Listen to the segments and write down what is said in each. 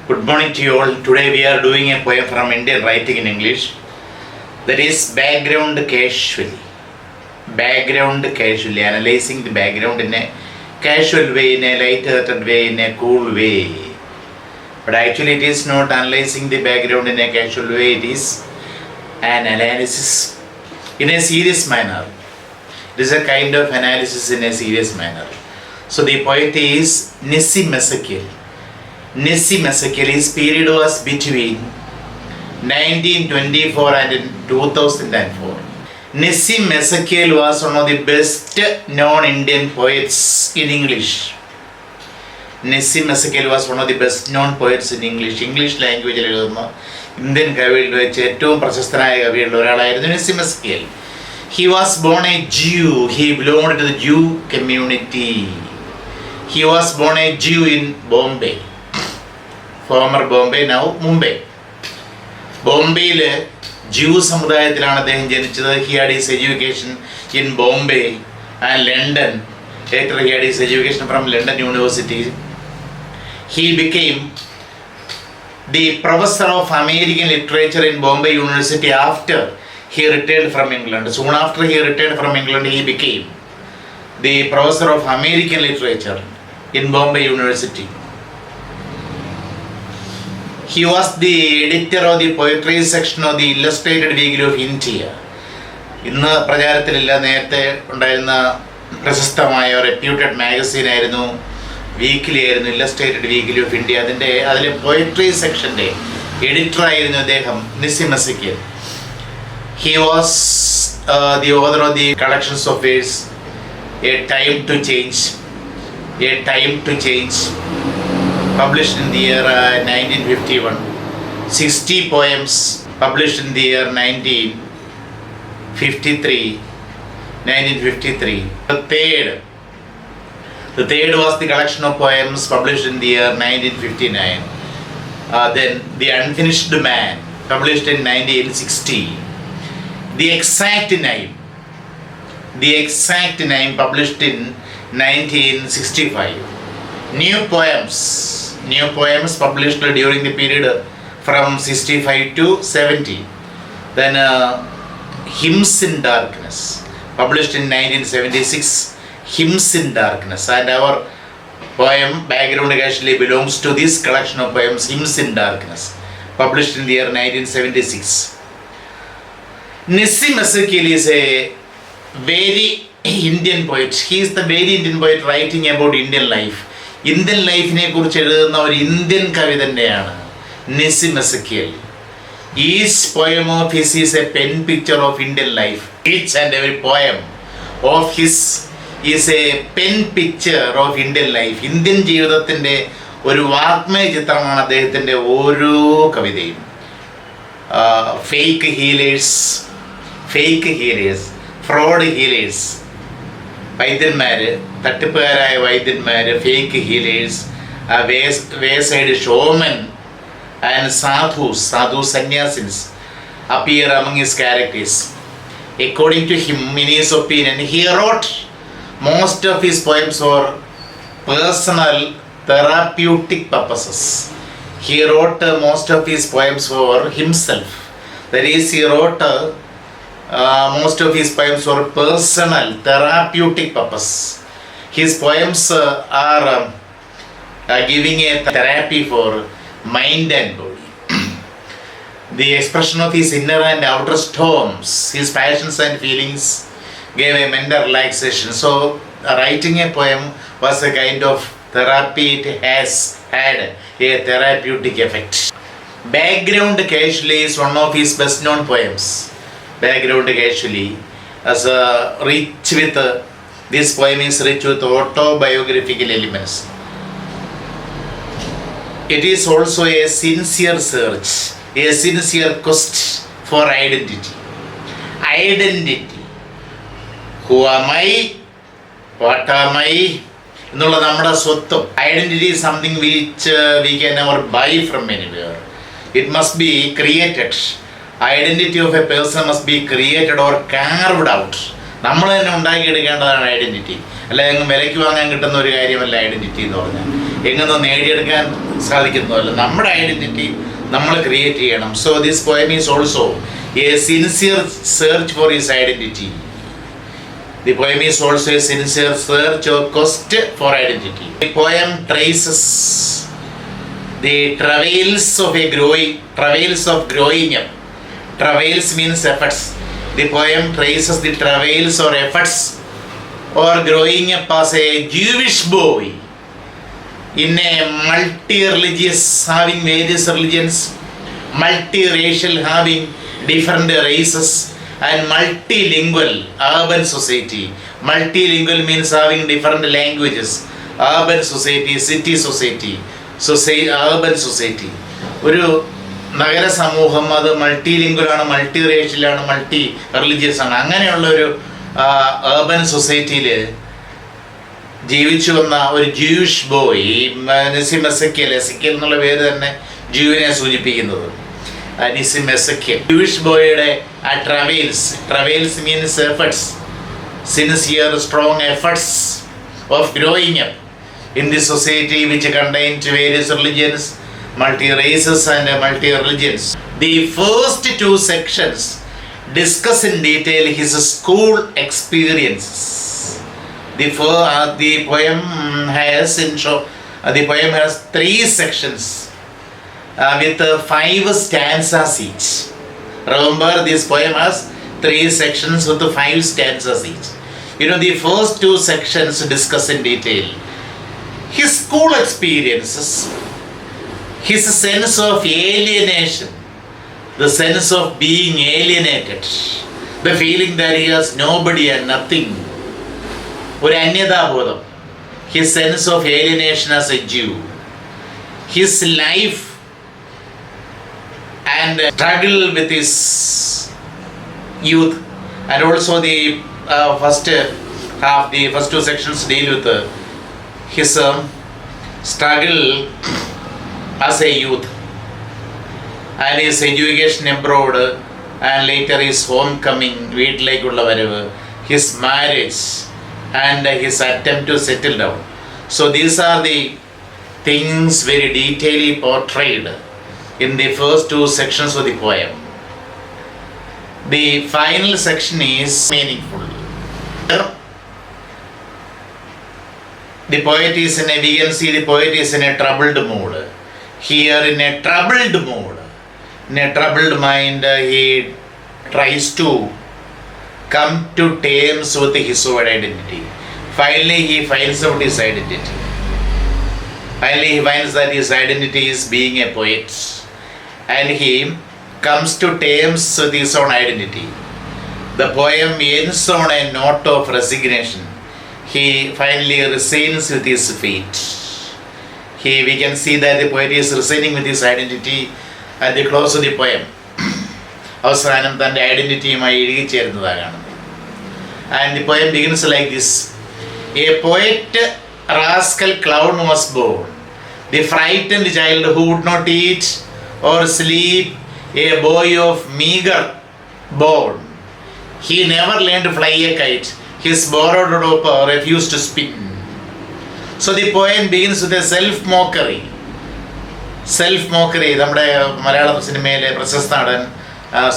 Good morning to you all. Today we are doing a poem from Indian writing in English. That is background casually. Background casually. Analyzing the background in a casual way, in a light-hearted way, in a cool way. But actually it is not analyzing the background in a casual way. It is an analysis in a serious manner. It is a kind of analysis in a serious manner. So the poet is Nissim Ezekiel. Nissim Ezekiel, his period was between 1924 and 2004. Nissim Ezekiel was one of the best known Indian poets in English. Nissim Ezekiel was one of the best known poets in English. English language എഴുതുന്ന Indian കവികളിൽ വെച്ച് ഏറ്റവും പ്രശസ്തനായ കവികളിൽ ഒരാളായിരുന്നു നിസ്സിം Ezekiel. He was born a Jew. He belonged to the Jew community. He was born a Jew in Bombay. Former Bombay, now Mumbai. ബോംബെയിൽ ജൂ സമുദായത്തിലാണ് അദ്ദേഹം ജനിച്ചത്. He had his education in Bombay and London. Later he had his education from London University. He became the professor of American literature in Bombay University after he retired from England. Soon after he retired from England, he became the professor of American literature in Bombay University. He was the editor of the poetry section of the Illustrated Weekly of India. ഇന്ന് പ്രചാരത്തിലില്ല, നേരത്തെ ഉണ്ടായിരുന്ന പ്രശസ്തമായ reputed magazine ആയിരുന്നു, weekly ആയിരുന്നു, Illustrated weekly of India. അതിലെ poetry സെക്ഷൻ്റെ എഡിറ്ററായിരുന്നു അദ്ദേഹം, നിസ്സിം Ezekiel. He was the author of the collections of verse, A Time to Change, published in the year 1951. 60 poems published in the year 1953. The third was the collection of poems published in the year 1959. Then The Unfinished Man, published in 1960. The Exact Name, published in 1965. New poems published during the period from 65 to 70. Then Hymns in Darkness, published in 1976. Hymns in Darkness, and our poem background actually belongs to this collection of poems, Hymns in Darkness, published in the year 1976. Nissim Ezekiel is a very Indian poet. He is the very Indian poet writing about Indian life. Indian ലൈഫിനെ കുറിച്ച് എഴുതുന്ന ഒരു Indian കവി തന്നെയാണ് നിസ്സിം Ezekiel. Each poem of his is a pen picture of Indian life. Each and every poem of his is a pen picture of Indian life. Indian ജീവിതത്തിൻ്റെ ഒരു വാഗ്മയ ചിത്രമാണ് അദ്ദേഹത്തിൻ്റെ ഓരോ കവിതയും. ഫേക്ക് ഹീലേഴ്സ്, ഫ്രോഡ് ഹീലേഴ്സ്, വൈദ്യന്മാർ, തട്ടിപ്പുകാരായ വൈദ്യന്മാർ, fake healers, wayside showman and sadhu sannyasins appear among his characters. According to him, in his opinion, he wrote most of his poems for personal therapeutic purposes. He wrote most of his poems for himself. That is, he wrote most of his poems for personal therapeutic purpose. His poems are giving a therapy for mind and body. The expression of his inner and outer storms, his passions and feelings gave a mental relaxation. So writing a poem was a kind of therapy. It has had a therapeutic effect. Background Casually is one of his best known poems. Background Casually as this poem is rich with autobiographical elements. It is also a sincere search, a sincere quest for identity. Who am I? What am I? എന്നുള്ള നമ്മുടെ സ്വത്വം. Identity is something which we can never buy from anywhere. It must be created. Identity of a person must be created or carved out നമ്മൾ തന്നെ ഉണ്ടാക്കിയെടുക്കേണ്ടതാണ് identity. അല്ലെങ്കിൽ വിലയ്ക്ക് വാങ്ങാൻ കിട്ടുന്ന ഒരു കാര്യമല്ല ഐഡൻറ്റിറ്റി എന്ന് പറഞ്ഞാൽ. എങ്ങനെ നേടിയെടുക്കാൻ സാധിക്കുന്നതല്ല. നമ്മുടെ ഐഡൻറ്റിറ്റി നമ്മൾ ക്രിയേറ്റ് ചെയ്യണം. So this poem is also A sincere search for his identity. The poem is also a sincere search or quest for identity. The poem traces the travails of growing up. Travails means efforts. The poem traces the travails or efforts or growing up as a Jewish boy in a multi-religious, having various religions, multi-racial, having different races, and multilingual urban society. Multilingual means having different languages. Urban society, city society, urban society. ഒരു നഗര സമൂഹം അത് മൾട്ടിലിംഗ്വലാണ്, multi റേഷ്യലാണ്, multi religious ആണ്. അങ്ങനെയുള്ള ഒരു urban സൊസൈറ്റിയിൽ ജീവിച്ചു വന്ന ഒരു ജൂയിഷ് ബോയ്, നിസിം എസെക്കിയൽ എന്നുള്ള പേര് തന്നെ ജൂവിനെ സൂചിപ്പിക്കുന്നത്. Nissim Ezekiel. Jewish boyയുടെ travails means efforts, sincere strong efforts of growing up in this society which contains various religions, multi races and multi religions. The first two sections discuss in detail his school experiences. The poem has 3 sections. With 5 stanzas each. Remember, this poem has 3 sections with 5 stanzas each. The first 2 sections discuss in detail his school experiences, his sense of alienation, the sense of being alienated, the feeling that he has nobody and nothing. ഒരു അന്യതാബോധം. His sense of alienation as a Jew. His life and struggle with his youth, and also the first 2 sections deal with his struggle as a youth and his education abroad, and later his homecoming, വീട്ടിലേക്കുള്ള വരവ്, his marriage and his attempt to settle down. So these are the things very detailedly portrayed in the first 2 sections of the poem. The final section is meaningful. The poet is we can see the poet is in a troubled mood. Here in a troubled mood, in a troubled mind, he tries to come to terms with his own identity. Finally, he finds out his identity. Finally, he finds that his identity is being a poet. And he comes to terms with his own identity. The poem ends on a note of resignation. He finally resigns with his fate. We can see that the poet is resigning with his identity at the close of the poem. അവസാനം തൻ്റെ ഐഡൻറ്റിറ്റിയുമായി ഇഴുകിച്ചേരുന്നതാണ്. And the poem begins like this. A poet-rascal-clown was born, the frightened child who would not eat or sleep, a boy of meagre born. He never learned to fly a kite. His borrowed rope refused to spin. So the poem begins with a self-mockery. നമ്മുടെ മലയാളം സിനിമയിലെ പ്രശസ്ത നടൻ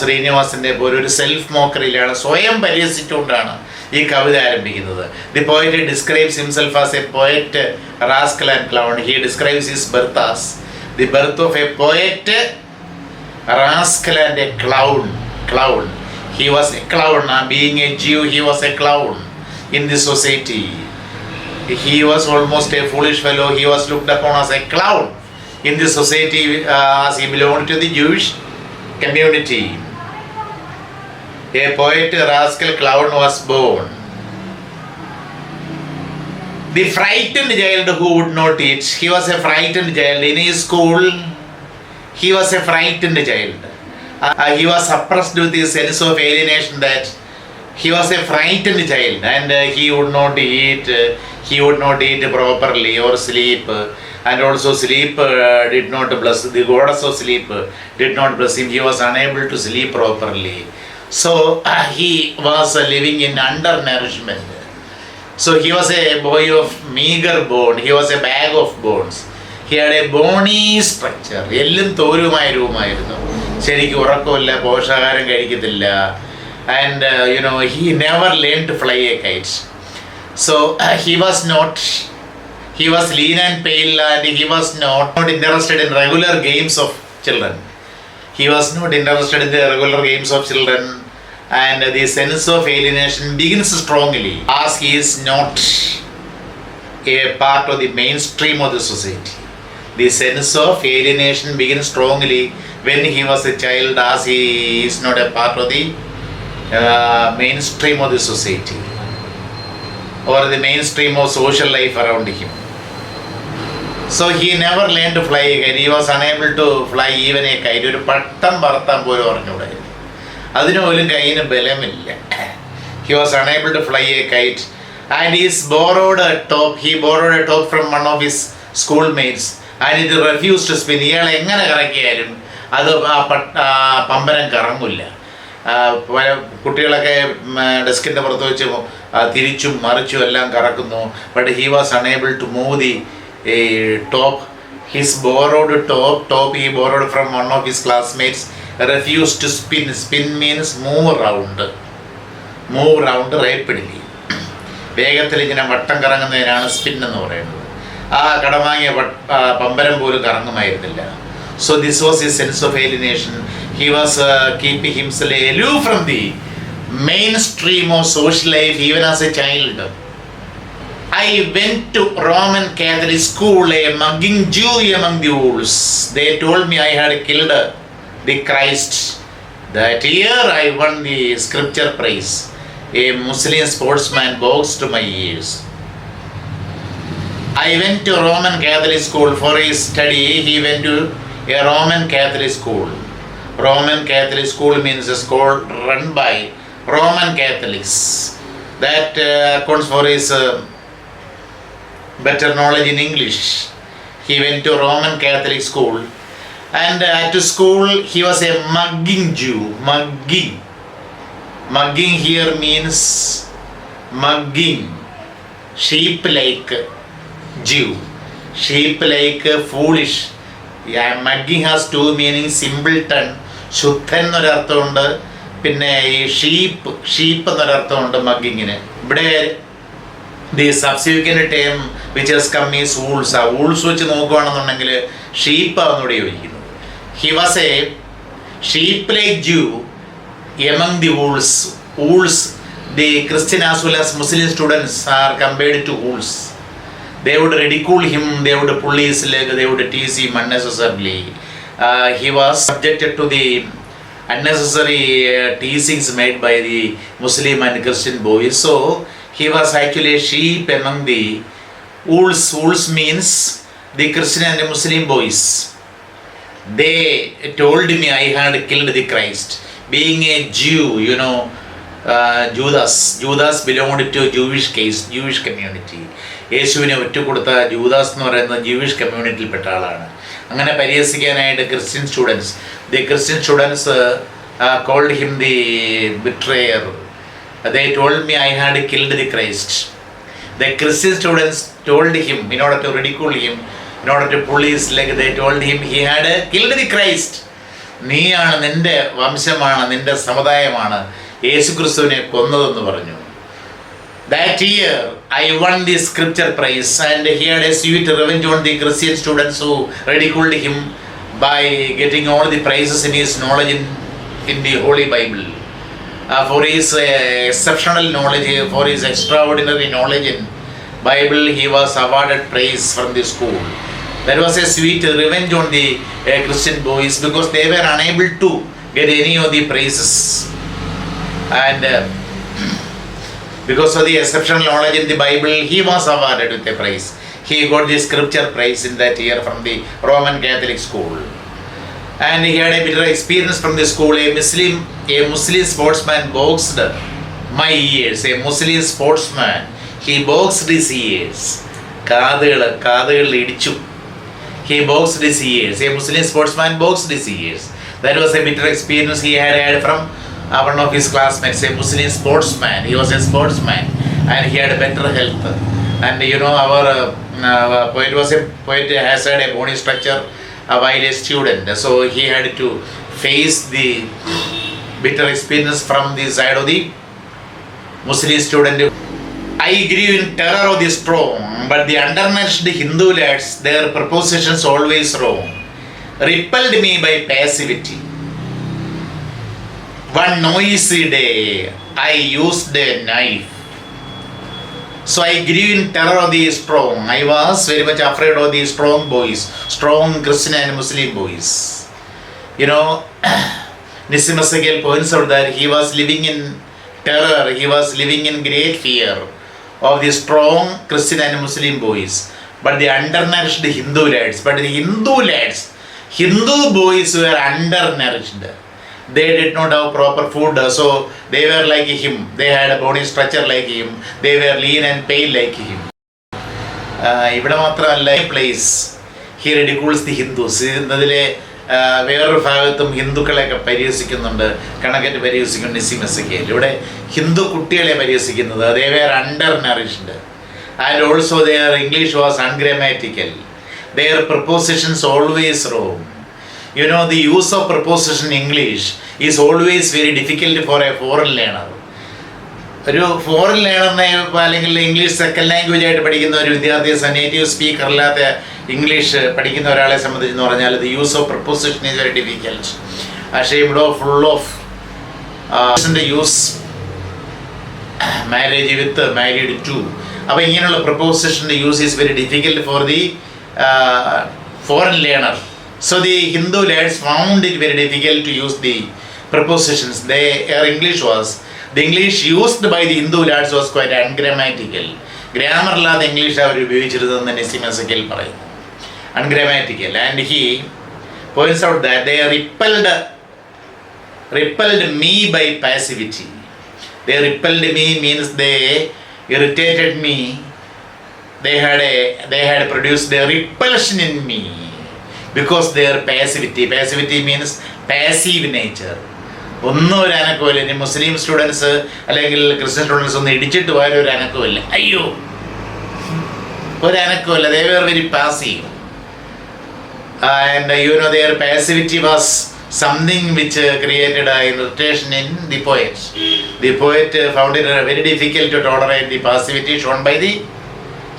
ശ്രീനിവാസൻ്റെ പോലെ ഒരു self മോക്കറിയിലാണ്, സ്വയം പരിഹസിച്ചുകൊണ്ടാണ് ഈ കവിത ആരംഭിക്കുന്നത്. The poet describes himself as A poet rascal and clown. He describes his birth as the birth of a poet, a rascal and a clown. He was a clown. Being a Jew, he was a clown in this society. He was almost a foolish fellow. He was looked upon as a clown in this society as he belonged to the Jewish community. A poet, a rascal, clown was born. The frightened child who would not eat. He was a frightened child. In his school, he was a frightened child. He was suppressed with his sense of alienation that he was a frightened child, and he would not eat. He would not eat properly or sleep. And also sleep did not bless. The goddess of sleep did not bless him. He was unable to sleep properly. So he was living in undernourishment. So he was a boy of meagre bone. He was a bag of bones. He had a bony structure. എല്ലും തോരുമായ രൂപമായിരുന്നു. ശരിക്കും ഉറക്കമില്ല, പോഷകാഹാരം കഴിക്കത്തില്ല. And he never learned to fly a kite. So he was lean and pale, and he was not interested in regular games of children. He was not interested in the regular games of children, and the sense of alienation begins strongly as he is not a part of the mainstream of the society. The sense of alienation begins strongly when he was a child, as he is not a part of the mainstream of the society or the mainstream of social life around him. So he never learned to fly a kite. He was unable to fly even a kite. ഒരു പട്ടം പറത്താൻ പോലും അറിഞ്ഞൂടായിരുന്നു. അതിന് പോലും കയ്യിന് ബലമില്ല. He was unable to fly a kite, and he borrowed a top from one of his schoolmates, and it refused to spin. ഇയാൾ എങ്ങനെ കറക്കിയാലും അത് പമ്പരം കറങ്ങില്ല. കുട്ടികളൊക്കെ ഡെസ്കിൻ്റെ പുറത്ത് വെച്ച് തിരിച്ചും മറിച്ചും എല്ലാം കറക്കുന്നു. But he was unable to move the top. His borrowed top he borrowed from one of his classmates refused to spin. Spin means move round rapidly. വേഗത്തിൽ ഇങ്ങനെ വട്ടം കറങ്ങുന്നതിനാണ് സ്പിൻ എന്ന് പറയുന്നത്. ആ കടം വാങ്ങിയ പമ്പരം പോലും കറങ്ങുമായിരുന്നില്ല. So this was his sense of alienation. He was keeping himself aloof from the mainstream of social life even as a child. I went to Roman Catholic school, a mugging Jew among the wolves. They told me I had killed the Christ. That year I won the scripture prize. A Muslim sportsman boxed to my ears. I went to Roman Catholic school for his study. He went to a Roman Catholic school. Roman Catholic school means a school run by Roman Catholics. That accounts for his better knowledge in English. He went to Roman Catholic school, and at school he was a mugging Jew. Mugging here means mugging, sheep-like Jew, sheep-like foolish. Yeah, mugging has two meanings. Simpleton, ശുദ്ധൻ എന്നൊരർത്ഥമുണ്ട്, പിന്നെ ഈ sheep എന്നൊരർത്ഥമുണ്ട് മഗ്ഗിങ്ങിന്. ഇവിടെ the subsequent term which has come is wolves. ആ wolves വെച്ച് നോക്കുകയാണെന്നുണ്ടെങ്കിൽ ഷീപ്പാണെന്നൂടെ യോജിക്കുന്നു. He was a sheep like Jew among the wolves. Wolves, the Christian as well as Muslim students are compared to wolves. They would ridicule him, they would pull his leg, they would tease him unnecessarily. He was subjected to the unnecessary teasings made by the Muslim and Christian boys. So he was actually a sheep among the wolves. Wolves means the Christian and the Muslim boys. They told me I had killed the Christ. Being a Jew, Judas belonged to Jewish community. യേശുവിനെ ഒറ്റുകൊടുത്ത Judas എന്ന് പറയുന്ന Jewish കമ്മ്യൂണിറ്റിയിൽപ്പെട്ട ആളാണ്. അങ്ങനെ പരിഹസിക്കാനായിട്ട് Christian students called him the betrayer. They told me I had killed the Christ. The Christian students told him, in order to ridicule him, in order to pull his leg, they told him he had killed the Christ. നീയാണ്, നിന്റെ വംശമാണ്, നിന്റെ സമുദായമാണ് യേശു ക്രിസ്തുവിനെ കൊന്നതെന്ന് പറഞ്ഞു. That year I won the scripture prize, and he had a sweet revenge on the Christian students who ridiculed him by getting all the prizes in his knowledge in the Holy Bible. For his exceptional knowledge, for his extraordinary knowledge in Bible, he was awarded praise from the school. That was a sweet revenge on the Christian boys, because they were unable to get any of the praises. And because of the exceptional knowledge in the Bible, he was awarded with a prize. He got the scripture prize in that year from the Roman Catholic school. And he had a bitter experience from the school. A Muslim sportsman boxed my ears. A Muslim sportsman, he boxed his ears. കാതുകൾ ഇടിച്ചു. He boxed his ears. A Muslim sportsman boxed his ears. That was a bitter experience he had from one of his classmates, a Muslim sportsman. He was a sportsman and he had a better health. And our poet has had a bony structure while a student. So he had to face the bitter experience from the side of the Muslim student. I grew in terror of the strong, but the undernourished Hindu lads, their prepositions always wrong, repelled me by passivity. One noisy day, I used a knife. So I grew in terror of the strong. I was very much afraid of the strong boys, strong Christian and Muslim boys. Nissim Ezekiel points out that he was living in terror, he was living in great fear of the strong Christian and Muslim boys. But the undernourished Hindu lads, Hindu boys were undernourished. They did not have proper food, so they were like him. They had a bony structure like him. They were lean and pale like him. ഇവിടെ മാത്രമല്ല place he ridicules the Hindus. ഇതിലെ വേറൊരു ഭാഗത്തും ഹിന്ദുക്കളെയൊക്കെ പരിഹസിക്കുന്നുണ്ട്, കണക്കറ്റ് പരിഹസിക്കുന്നു നിസ്സിം Ezekiel. ഇവിടെ ഹിന്ദു കുട്ടികളെ പരിഹസിക്കുന്നത് they were undernourished and also their English was ungrammatical. Their prepositions always wrong. The use of preposition in English is always very difficult for a foreign learner. ഒരു foreign ലേണറിനെ അല്ലെങ്കിൽ English second language ആയിട്ട് പഠിക്കുന്ന ഒരു വിദ്യാർത്ഥിയെ, native speaker അല്ലാത്ത English പഠിക്കുന്ന ഒരാളെ സംബന്ധിച്ചെന്ന് പറഞ്ഞാൽ the use of preposition is very difficult. പക്ഷേ ഇവിടെ full of use marriage with married to. അപ്പോൾ ഇങ്ങനെയുള്ള പ്രപ്പോസിഷൻ്റെ use is very difficult for the foreign learner. So the Hindu lads found it very difficult to use the prepositions. Their English the English used by the Hindu lads was quite ungrammatical. Grammar ഇല്ലാത്ത English അവർ ഉപയോഗിച്ചിരുന്നതെന്ന് നിസ്സിം Ezekiel പറയുന്നു. Ungrammatical. And he points out that they repelled me by passivity. They repelled me means they irritated me. They had produced a repulsion in me. Because their passivity means passive nature. ഒന്നും ഒരു അനക്കമില്ല. ഇനി മുസ്ലിം students അല്ലെങ്കിൽ Christian students ഒന്നും ഇടിച്ചിട്ട് പോയാൽ ഒരു അനക്കമില്ല. അയ്യോ, ഒരു അനക്കമില്ല. They were very passive. And their passivity was something which created an irritation in the poet. The poet found it very difficult to tolerate the passivity shown by the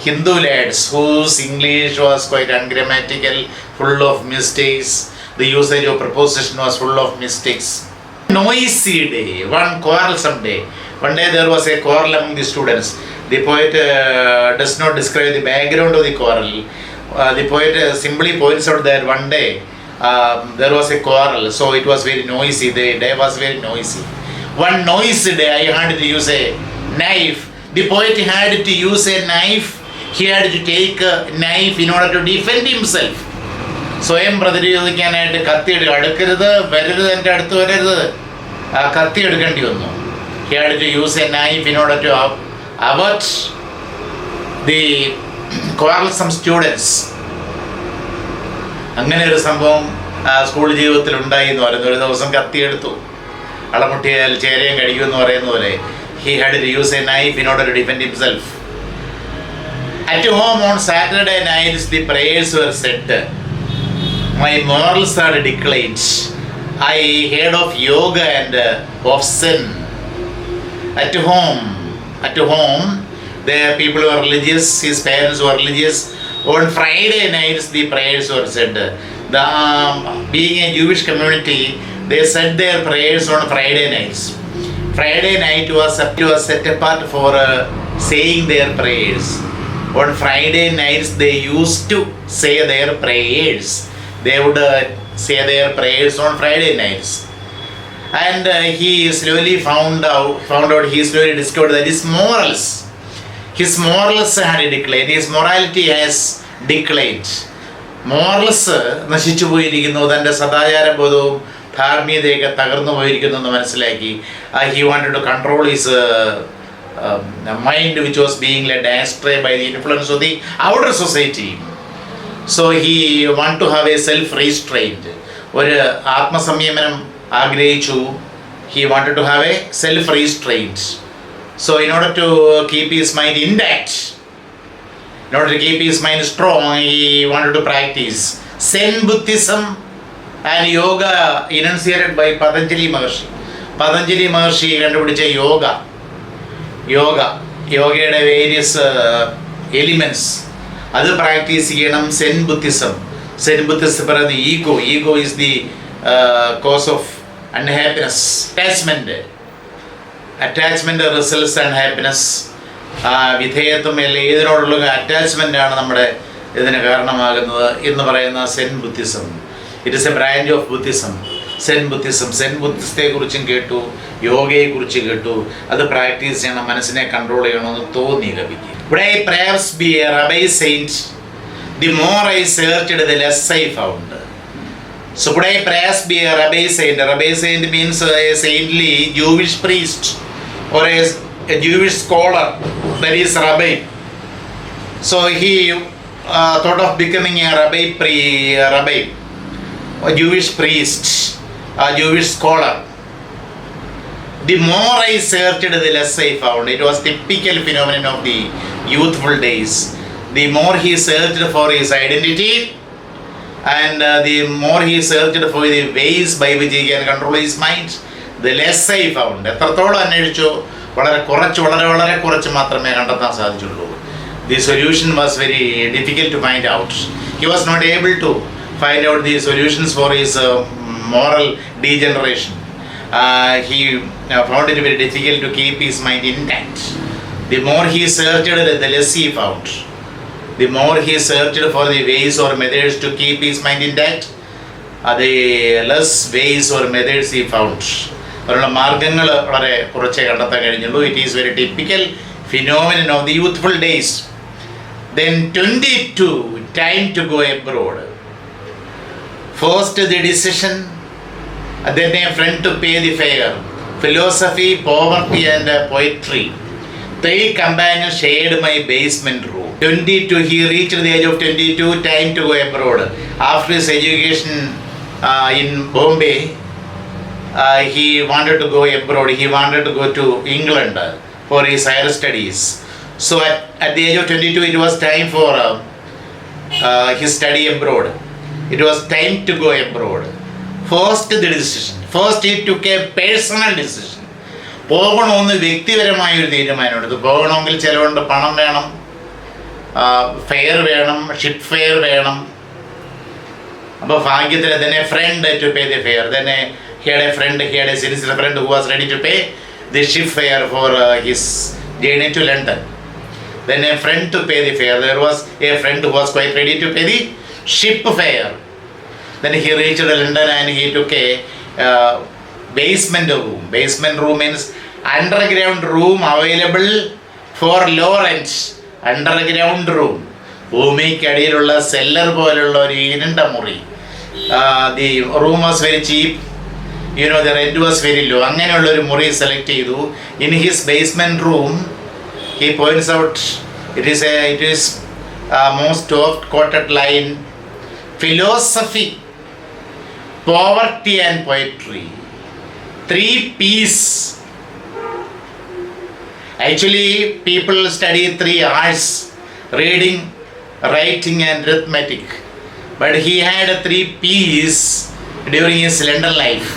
Hindu lads, whose English was quite ungrammatical, full of mistakes. The usage of preposition was full of mistakes. Noisy day, one quarrelsome day. One day there was a quarrel among the students. The poet does not describe the background of the quarrel. The poet simply points out that one day there was a quarrel, so it was very noisy. The day was very noisy. One noisy day I had to use a knife. The poet had to use a knife. He had to take a knife in order to defend himself. സ്വയം പ്രതിരോധിക്കാനായിട്ട് കത്തി അടുക്കരുത്, വരരുത്, എൻ്റെ അടുത്ത് വരരുത്, ആ കത്തി എടുക്കേണ്ടി വന്നു. He had to use a knife in order to avert the quarrelsome students. അങ്ങനെ ഒരു സംഭവം സ്കൂൾ ജീവിതത്തിൽ ഉണ്ടായി എന്ന് പറയുന്നു. ഒരു ദിവസം കത്തിയെടുത്തു, അളമുട്ടിയാൽ ചേരയും കഴിക്കുമെന്ന് പറയുന്ന പോലെ he had to use a knife in order to defend himself. At home on Saturday nights the prayers were said. My morals are declined. I heard of yoga and of sin. At home, the people were religious, his parents were religious. On Friday nights the prayers were said. Being a Jewish community, they said their prayers on Friday nights. Friday night was set apart for saying their prayers. On Friday nights they used to say their prayers. They would say their prayers on Friday nights. And he slowly found out, he slowly discovered that his morals had declined. His morality has declined. Morals നശിച്ചു പോയിരിക്കുന്നു. തൻ്റെ സദാചാരബോധവും ധാർമ്മികതയൊക്കെ തകർന്നു പോയിരിക്കുന്നു എന്ന് മനസ്സിലാക്കി. He wanted to control his mind, which was being led astray by the influence of the outer society. So he wanted to have a self-restraint. ഒരു ആത്മസംയമനം ആഗ്രഹിച്ചു. He wanted to have a self-restraint. So in order to keep his mind intact, in order to keep his mind strong, he wanted to practice Zen Buddhism and yoga enunciated by Patanjali Maharshi. Patanjali Maharshi കണ്ടുപിടിച്ച യോഗയുടെ various elements അത് practice ചെയ്യണം. Zen Buddhism പറയുന്നത് ego is the cause of unhappiness. Attachment results unhappiness. വിധേയത്വം ഏതിനോടുള്ള അറ്റാച്ച്മെൻ്റാണ് നമ്മുടെ ഇതിന് കാരണമാകുന്നത് എന്ന് പറയുന്ന Zen Buddhism. It is a branch of Buddhism. Zen ബുദ്ധിസത്തെക്കുറിച്ചും കേട്ടു, യോഗയെക്കുറിച്ച് കേട്ടു. അത് പ്രാക്ടീസ് ചെയ്യണം, മനസ്സിനെ കൺട്രോൾ ചെയ്യണമെന്ന് തോന്നി കവിക്ക്. ഇവിടെ perhaps be a rabbi saint, the more I searched the less I found. So could I perhaps be a rabbi saint? A rabbi saint means a saintly Jewish priest or a Jewish scholar, that is rabbi. So he thought of becoming a rabbi, a Jewish priest, a Jewish scholar. The more I searched, the less I found. It was typical phenomenon of the youthful days. The more he searched for his identity and the more he searched for the ways by which he can control his mind, the less I found. എത്രത്തോളം അന്വേഷിച്ചു, വളരെ കുറച്ച് മാത്രമേ കണ്ടെത്താൻ സാധിച്ചുള്ളൂ. The solution was very difficult to find out. He was not able to find out the solutions for his moral degeneration. He found it very difficult to keep his mind intact. The more he searched, the less he found. The more he searched for the ways or methods to keep his mind intact, the less ways or methods he found. അതിനുള്ള മാർഗങ്ങൾ വളരെ കുറച്ചേ കണ്ടെത്താൻ കഴിഞ്ഞുള്ളൂ. It is very typical phenomenon of the youthful days. Then 22, time to go abroad. First the decision, then a friend to pay the fare. Philosophy, poverty and poetry. 3 companions shared my basement room. 22, he reached the age of 22, time to go abroad. After his education in Bombay, he wanted to go abroad. He wanted to go to England for his higher studies. So at the age of 22, it was time for his study abroad. It was time to go abroad. First the decision. First he took a personal decision. പോകണമെന്ന് വ്യക്തിപരമായൊരു തീരുമാനമെടുത്തു. പോകണമെങ്കിൽ ചിലവുണ്ട്, പണം വേണം, fair വേണം, ship fair വേണം. അപ്പോൾ ഭാഗ്യത്തിന് തന്നെ friend to pay the fare. തന്നെ he had a sincere friend who was ready to pay the ship fare for his journey to London. Then a friend to pay the fare. There was a friend who was quite ready to pay the ship fare. Then he reached London and he took a basement room. Basement room means underground room available for low rent. Underground room. ഭൂമിക്കടിയിലുള്ള cellar പോലുള്ള ഒരു ഇരുണ്ട മുറി. The room was very cheap. The rent was very low. അങ്ങനെയുള്ളൊരു മുറി select ചെയ്തു. In his basement room, he points out, it is most oft quoted line, philosophy, poverty and poetry. 3 P's. Actually, people study 3 arts: reading, writing and arithmetic. But he had 3 P's during his London life.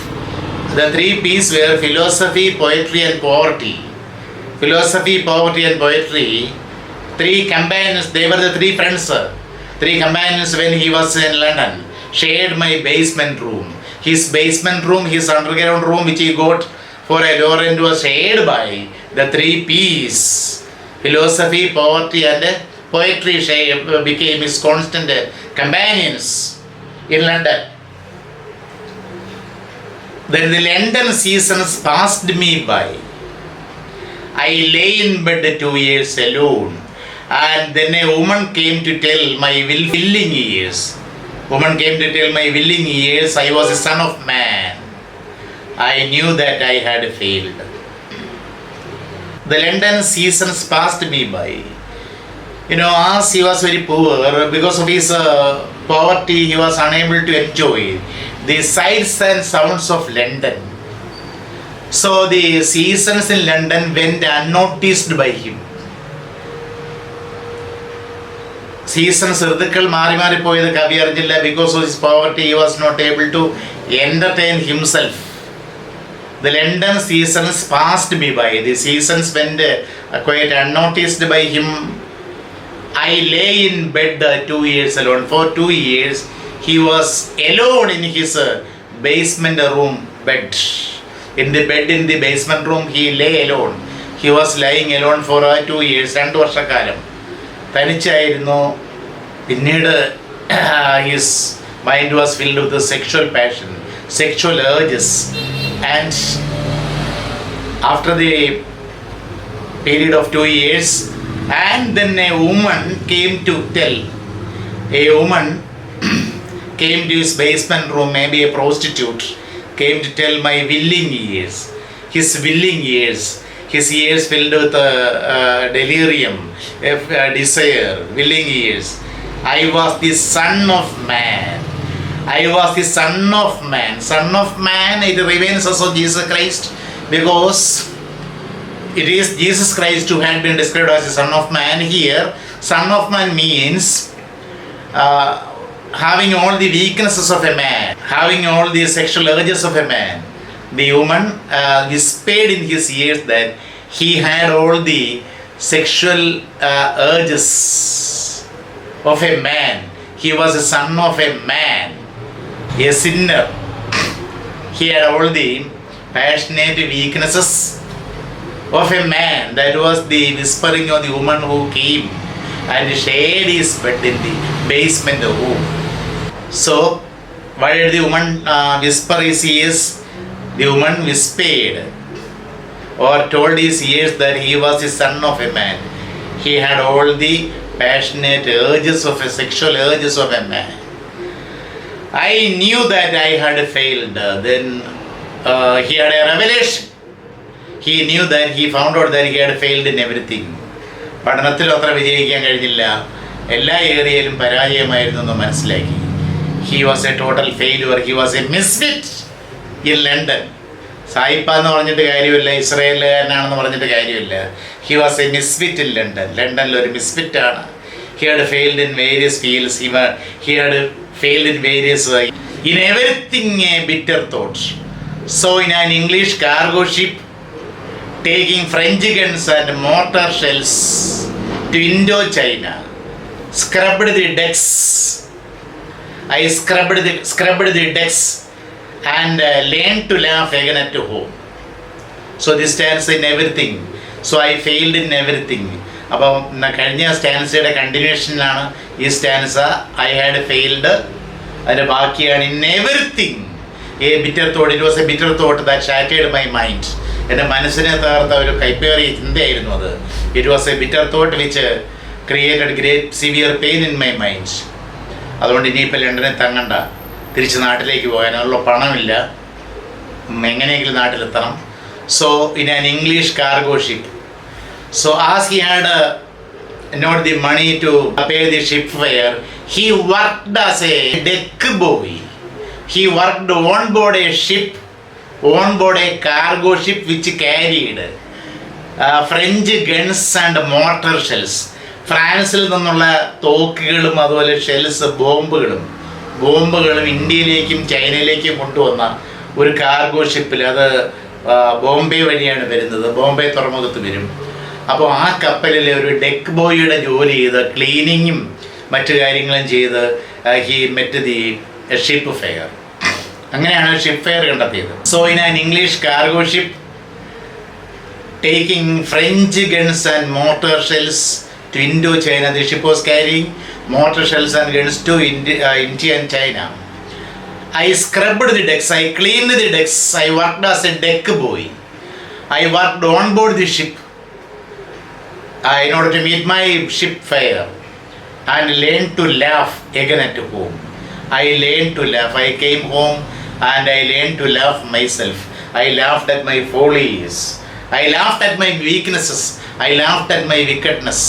The 3 P's were philosophy, poetry and poverty. Philosophy, poverty and poetry. 3 companions, they were the 3 friends. 3 companions when he was in London shared my basement room. His basement room, his underground room which he got for a low rent was shared by the 3 P's. Philosophy, poverty and poetry became his constant companions in London. Then the London seasons passed me by. I lay in bed 2 years alone, and then a woman came to tell my willing ears. Woman came to tell my willing ears I was a son of man. I knew that I had failed. The London seasons passed me by. As he was very poor, because of his poverty, he was unable to enjoy the sights and sounds of London. So the seasons in London went unnoticed by him. Seasons ഋതുക്കൾ മാറി മാറിപ്പോയത് കവി അറിഞ്ഞില്ല. Because of his poverty he was not able to entertain himself. The London seasons passed me by. The seasons went quite unnoticed by him. I lay in bed 2 years alone. For 2 years he was alone in his basement room bed. In the bed in the basement room he lay alone. He was lying alone for 2 years. 2 വർഷക്കാലം തനിച്ചായിരുന്നു. പിന്നീട് his mind was filled with the sexual passion, sexual urges, and after the period of 2 years, and then a woman came to his basement room, maybe a prostitute, came to tell my willing ears, his ears filled with delirium, desire, willing ears. I was the son of man. Son of man, it remains also Jesus Christ, because it is Jesus Christ who had been described as the son of man. Here, son of man means having all the weaknesses of a man, having all the sexual urges of a man. The woman whispered in his ears that he had all the sexual urges of a man. He was a son of a man, a sinner. He had all the passionate weaknesses of a man. That was the whispering of the woman who came and shared his bed in the basement room. So, why did the woman whisper his ears? The woman whispered or told his ears that he was the son of a man. He had all the passionate urges of a sexual urges of a man. I knew that I had failed. Then he had a revelation. He knew that he found out that he had failed in everything. പഠനത്തിൽ അത്ര വിജയിക്കാൻ കഴിഞ്ഞില്ല, എല്ലാ ഏരിയയിലും പരാജയമായിരുന്നു എന്ന് മനസ്സിലാക്കി. He was a total failure. He was a misfit in London. സായിപ്പ എന്ന് പറഞ്ഞിട്ട് കാര്യമില്ല, ഇസ്രായേലുകാരനാണെന്ന് പറഞ്ഞിട്ട് കാര്യമില്ല. He was a misfit in London. ലണ്ടനിൽ ഒരു മിസ്ഫിറ്റാണ്. He had failed in various fields. He had failed in various in everything a bitter thought. So in an English cargo ship taking French guns and mortar shells to Indochina, scrubbed the decks. I scrubbed the decks and learned to laugh again at home. So this stands in everything. So I failed in everything. അപ്പം കഴിഞ്ഞ സ്റ്റാൻസയുടെ കണ്ടിന്യൂഷനിലാണ് ഈ stanza. I had failed, അതിൻ്റെ ബാക്കിയാണ് in everything a bitter thought. It was a bitter thought that shattered my mind. എൻ്റെ മനസ്സിനെ തകർത്ത ഒരു കൈപ്പേറിയ ചിന്തയായിരുന്നു അത്. It was a bitter thought which created great severe pain in my mind. അതുകൊണ്ട് ഇനിയിപ്പോൾ ലണ്ടനിൽ തങ്ങണ്ട, തിരിച്ച് നാട്ടിലേക്ക് പോകാനുള്ള പണമില്ല, എങ്ങനെയെങ്കിലും നാട്ടിലെത്തണം. So in an English cargo ship. So as he had not the money to pay the ship fare, he worked as a deck boy. He worked on board a ship, on board a cargo ship which carried French guns and mortar shells. ഫ്രാൻസിൽ നിന്നുള്ള തോക്കുകളും അതുപോലെ shells ബോംബുകളും ഇന്ത്യയിലേക്കും ചൈനയിലേക്കും കൊണ്ടുവന്ന ഒരു cargo ഷിപ്പിൽ. അത് ബോംബെ വഴിയാണ് വരുന്നത്, ബോംബെ തുറമുഖത്ത് വരും. അപ്പോൾ ആ കപ്പലിലെ ഒരു ഡെക്ക് ബോയിയുടെ ജോലി ചെയ്ത് ക്ലീനിങ്ങും മറ്റു കാര്യങ്ങളും ചെയ്ത് he met the ship fair. അങ്ങനെയാണ് ഷിപ്പ് ഫെയർ കണ്ടെത്തിയത്. So in an English cargo ship taking French guns and motor shells to Indochina, the ship was carrying mortar shells and guns to India and China. I scrubbed the decks, I cleaned the decks, I worked as a deck boy. I worked on board the ship in order to meet my ship fare and learned to laugh again at home. I learned to laugh. I came home and I learned to laugh myself. I laughed at my follies. I laughed at my weaknesses. I laughed at my wickedness.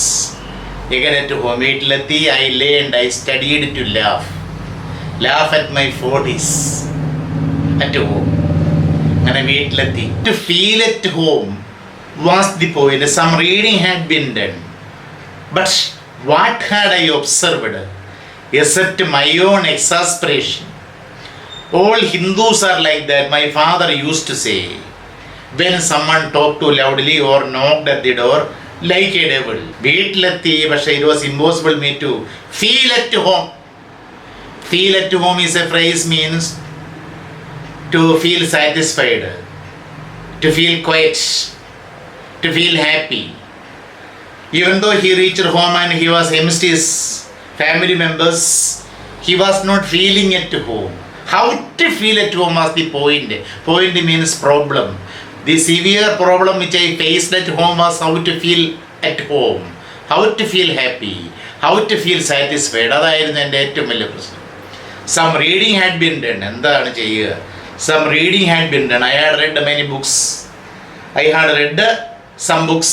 Again at home, വീട്ടിലെത്തി I learned, I studied to laugh at my follies at home. അങ്ങനെ വീട്ടിലെത്തി. To feel at home was the point. Some reading had been done. But what had I observed except my own exasperation? All Hindus are like that, my father used to say, when someone talked too loudly or knocked at the door like a devil. വീട്ടിലെത്തി, പക്ഷേ it was impossible me to feel at home. Feel at home is a phrase means to feel satisfied, to feel quiet, to feel happy. Even though he reached home and he was amidst his family members, he was not feeling at home. How to feel at home was the point. Point means problem. The severe problem which I faced at home was how to feel at home, how to feel happy, how to feel satisfied. അതായിരുന്നു എൻ്റെ ഏറ്റവും വലിയ പ്രശ്നം. Some reading had been done. എന്താണ് ചെയ്യുക? Some reading had been done. I had read many books. I had read some books.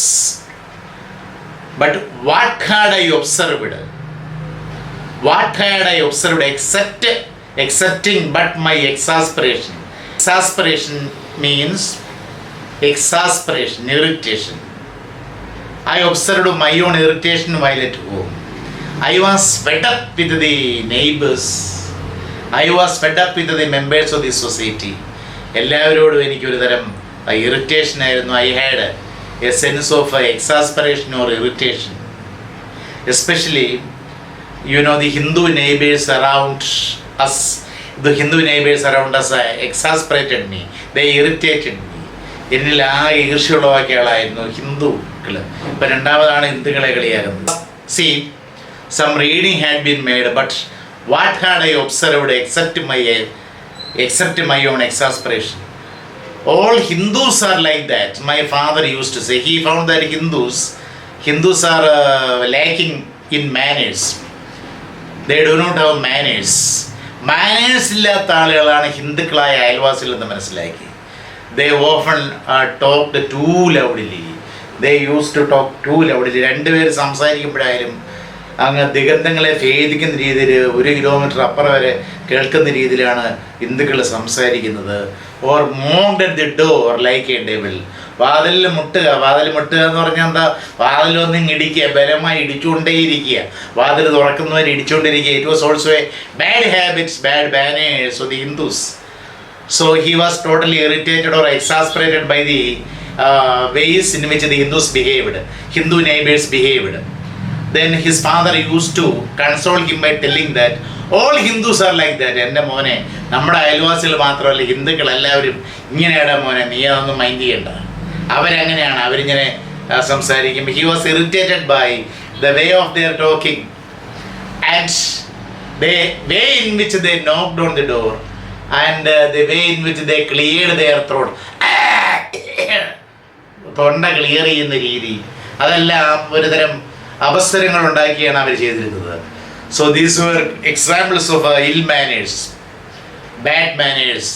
But what had I observed? What had I observed excepting but my exasperation? Exasperation means exasperation, irritation. I observed my own irritation while at home. I was fed up with the neighbors. I was fed up with the members of the society. എല്ലാവരോടും എനിക്കൊരു തരം irritation ആയിരുന്നു. I had a sense of exasperation or irritation. Especially, the Hindu neighbors around us. The Hindu neighbors around us exasperated me. They irritated me. എന്നിൽ ആ ഈർഷ്യമുള്ളവാക്കിയ ആളായിരുന്നു ഹിന്ദുക്കൾ. ഇപ്പം രണ്ടാമതാണ് ഹിന്ദുക്കളെ കളിയാകുന്നത്. See, some reading had been made, but what had I observed except my own exasperation? All Hindus are like that, my father used to say. He found that Hindus are lacking in manners. They do not have manners. Manners ഇല്ലാത്ത ആളുകളാണ് ഹിന്ദുക്കളായ അയൽവാസികൾ എന്ന് മനസ്സിലാക്കി. They often talked too loudly. They used to talk too loudly. രണ്ടുപേര് സംസാരിക്കുമ്പോഴായാലും അങ്ങ് ദിഗന്ധങ്ങളെ ഭേദിക്കുന്ന രീതിയിൽ 1 kilometre അപ്പുറം വരെ കേൾക്കുന്ന രീതിയിലാണ് ഹിന്ദുക്കൾ സംസാരിക്കുന്നത്. Or monged at the door like a devil. വാതിലിൽ മുട്ടുക എന്ന് പറഞ്ഞാൽ എന്താ? വാതിലൊന്നും ഇടിക്കുക, ബലമായി ഇടിച്ചുകൊണ്ടേയിരിക്കുക, വാതിൽ തുറക്കുന്നവരെ ഇടിച്ചുകൊണ്ടിരിക്കുക. It was also a bad habits, bad manners of the Hindus. So he was totally irritated or exasperated by the ways in which the Hindu neighbors behaved. Then his father used to console him by telling that all Hindus are like that. എൻ്റെ മോനെ, നമ്മുടെ അയൽവാസികൾ മാത്രമല്ല, ഹിന്ദുക്കൾ എല്ലാവരും ഇങ്ങനെയാണ് മോനെ, നീ അതൊന്നും മൈൻഡ് ചെയ്യണ്ട, അവരങ്ങനെയാണ്, അവരിങ്ങനെ സംസാരിക്കുമ്പോൾ. He was irritated by the way of their talking and the way in which they knocked on the door and the way in which they cleared their throat. തൊണ്ട ക്ലിയർ ചെയ്യുന്ന രീതി, അതെല്ലാം ഒരുതരം അവസരങ്ങൾ ഉണ്ടാക്കിയാണ് അവർ ചെയ്തിരുന്നത്. So these were examples of ill manners, bad manners.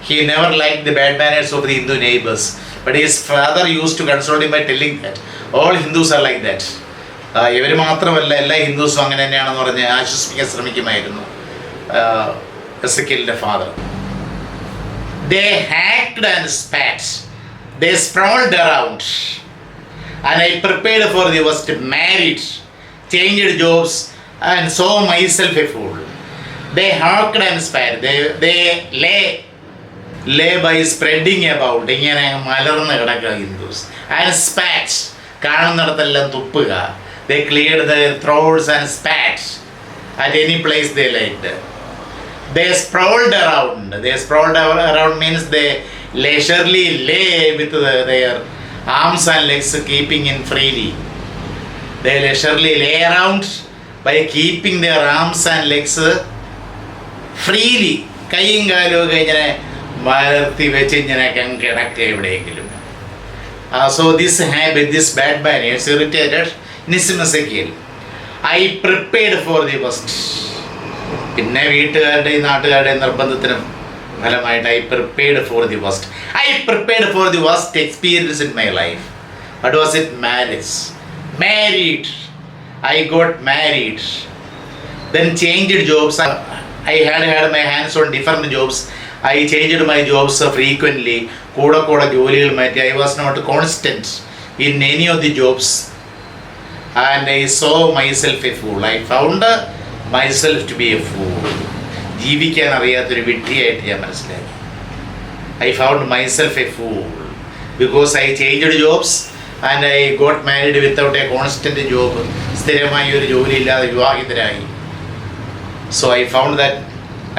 He never liked the bad manners of the Hindu neighbors, but his father used to console him by telling that all Hindus are like that. ഇവർ മാത്രമല്ല, എല്ലാ ഹിന്ദുസും അങ്ങനെ തന്നെയാണെന്ന് പറഞ്ഞ് ആശ്വസിപ്പിക്കാൻ ശ്രമിക്കുമായിരുന്നു Ezekiel's father. They hacked and spat. They sprawled around. And I prepared for the worst, married, changed jobs, and saw myself a fool. They hacked and spat. They lay by spreading about. ഇങ്ങനെ മലർന്ന് കിടക്കുക Hindus. And spat. കാണുന്നിടത്തെല്ലാം തുപ്പുക. They cleared their throats and spat at any place they liked. They sprawled around. Means they leisurely lay with their arms and legs keeping in freely. They leisurely lay around by keeping their arms and legs freely. കൈയും കാലും ഒക്കെ ഇങ്ങനെ വളർത്തി വെച്ച് ഇങ്ങനെ കിടക്കുക എവിടെയെങ്കിലും. So this habit, this bad manners irritated Nissim Ezekiel. I prepared for the worst. പിന്നെ വീട്ടുകാരുടെയും നാട്ടുകാരുടെയും നിർബന്ധത്തിനും ഫലമായിട്ട് I prepared for the worst experience in my life. What was it? Marriage. Married. I got married. Then changed jobs. I had my hands on different jobs. I changed my jobs frequently. കൂടെ ജോലികൾ മാറ്റി. I was not constant in any of the jobs. And I saw myself a fool. I found myself to be a fool. ജീവിക്കാൻ അറിയാത്തൊരു വിഡ്ഢിയായിട്ട് ഞാൻ മനസ്സിലാക്കി. I found myself a fool because I changed jobs and I got married without a constant job. സ്ഥിരമായി ഒരു ജോലി ഇല്ലാതെ വിവാഹിതരായി. So I found that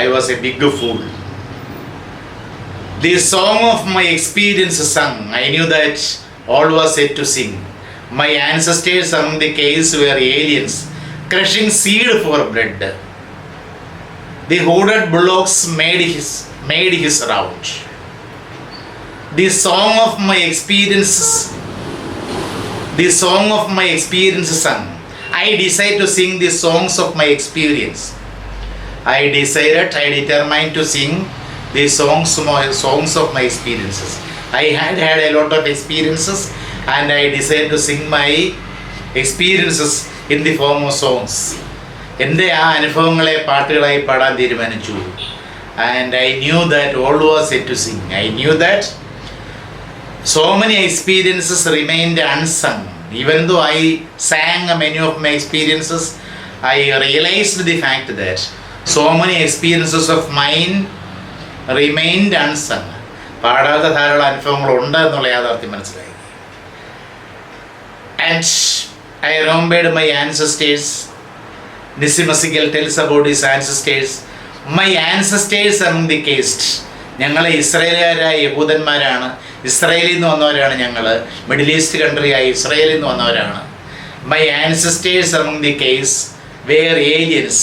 I was a big fool. The song of my experience sung. I knew that all was yet to sing. My ancestors among the caves were aliens, crushing seed for bread. The hooded bullocks made his round. The song of my experiences sung. I decided to sing the songs of my experience. I determined to sing the songs of my experiences. I had a lot of experiences and I decided to sing my experiences in the form of songs. എൻ്റെ ആ അനുഭവങ്ങളെ പാട്ടുകളായി പാടാൻ തീരുമാനിച്ചു. And I knew that all was yet to sing. I knew that so many experiences remained unsung. Even though I sang many of my experiences, I realized the fact that so many experiences of mine remained unsung. പാടാത്ത ധാരാളം അനുഭവങ്ങൾ ഉണ്ട് എന്നുള്ള യാഥാർത്ഥ്യം മനസ്സിലായി. And I remembered my ancestors. Nissim Ezekiel tells about his ancestors. My ancestors among the caste. ഞങ്ങൾ ഇസ്രായേലുകാരായ യഹൂദന്മാരാണ്. ഇസ്രായേലിൽ നിന്ന് വന്നവരാണ് ഞങ്ങൾ. മിഡിൽ ഈസ്റ്റ് കൺട്രിയായ ഇസ്രായേലിൽ നിന്ന് വന്നവരാണ്. My ancestors among the caste were aliens.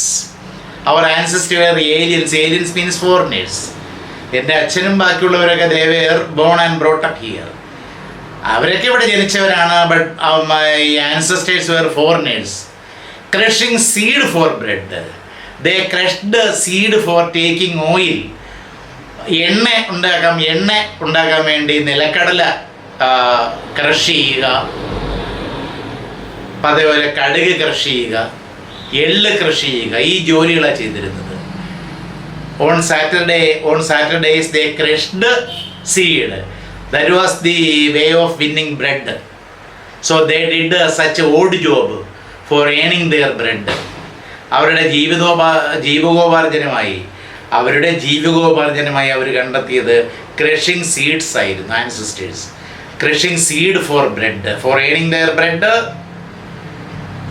Our ancestors were aliens. Aliens means foreigners. എൻ്റെ അച്ഛനും ബാക്കിയുള്ളവരൊക്കെ they were born and brought up here. അവരൊക്കെ ഇവിടെ ജനിച്ചവരാണ്. But my ancestors were foreigners. Crushing seed for bread. They crushed the seed for taking oil. എണ്ണ ഉണ്ടാക്കാൻ വേണ്ടി നിലക്കടല കൃഷി ചെയ്യുക, അതേപോലെ കടുക് കൃഷി ചെയ്യുക, എള്ള് കൃഷി ചെയ്യുക, ഈ ജോലികളാണ് ചെയ്തിരുന്നത്. On Saturdays they crushed seed. That was the way of winning bread. So they did such a odd job for earning their bread. അവരുടെ ജീവകോപാർജനമായി അവർ കണ്ടെത്തിയത് ക്രഷിംഗ് സീഡ്സ് ആയിരുന്നു. Ancestors crushing seed for bread, for earning their bread,